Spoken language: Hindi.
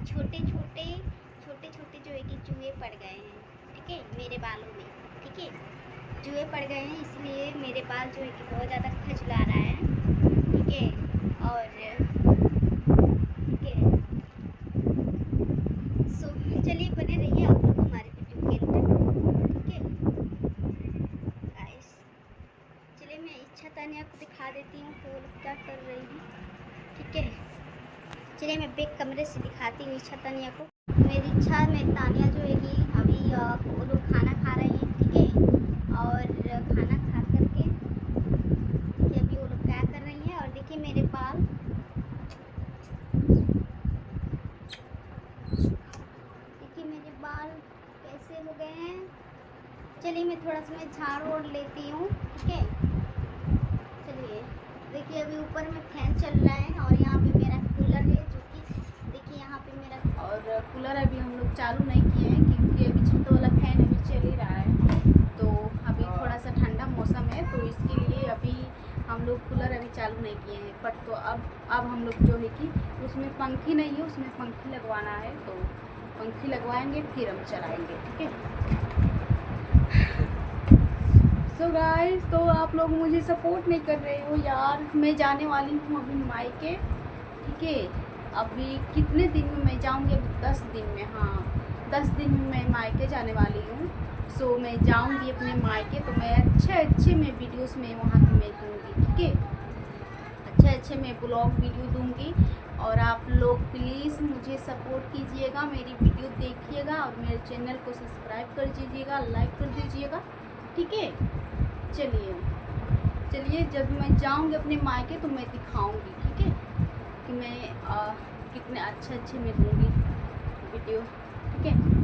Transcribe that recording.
छोटे छोटे छोटे छोटे जो है कि चूहे पड़ गए हैं, ठीक है, मेरे बालों में। ठीक है, चूहे पड़ गए हैं इसलिए मेरे बाल जो है कि बहुत ज़्यादा खजला रहा है। ठीक है, और ठीक है, सो चलिए बने रहिए आप लोग हमारे वीडियो के अंदर। ठीक है गाइस, चलिए मैं इच्छा तानिया को दिखा देती हूँ कि वो लोग क्या कर रही हैं। ठीक है, चलिए मैं बैक कमरे से दिखाती हूँ इच्छा तानिया को। मेरी इच्छा में तानिया जो है कि अभी वो लोग खाना खा रहे हैं। ठीक है, और खाना खा करके कि अभी वो लोग क्या कर रही हैं। और देखिए मेरे बाल, देखिए मेरे बाल कैसे हो गए हैं। चलिए मैं थोड़ा सा मैं झाड़ ओढ़ लेती हूँ। ठीक है, चलिए देखिए अभी ऊपर में फैन चल रहा है और यहाँ पे मेरा कूलर है जो कि देखिए यहाँ पे मेरा, और कूलर अभी हम लोग चालू नहीं किए हैं क्योंकि अभी छत वाला फैन अभी चल ही रहा है। तो अभी थोड़ा सा ठंडा मौसम है तो इसके लिए अभी हम लोग कूलर अभी चालू नहीं किए हैं। बट तो अब हम लोग जो है कि उसमें पंखी नहीं है, उसमें पंखी लगवाना है तो पंखी लगवाएंगे फिर हम चलाएंगे। ठीक है, सो गाइस, तो आप लोग मुझे सपोर्ट नहीं कर रहे हो यार। मैं जाने वाली हूँ अभी मायके। ठीक है, अभी कितने दिन में मैं जाऊँगी? अभी 10 दिन में, हाँ 10 दिन में मैं मायके जाने वाली हूँ। सो मैं जाऊँगी अपने मायके तो मैं अच्छे मैं वीडियोस में वहाँ पे मैं दूँगी। ठीक है, अच्छे मैं ब्लॉग वीडियो दूँगी और आप लोग प्लीज़ मुझे सपोर्ट कीजिएगा, मेरी वीडियो देखिएगा और मेरे चैनल को सब्सक्राइब कर दीजिएगा, लाइक कर दीजिएगा। ठीक है, चलिए जब मैं जाऊँगी अपने मायके तो मैं दिखाऊँगी। ठीक है, कि मैं कितने अच्छे मैं दूँगी वीडियो। ठीक है।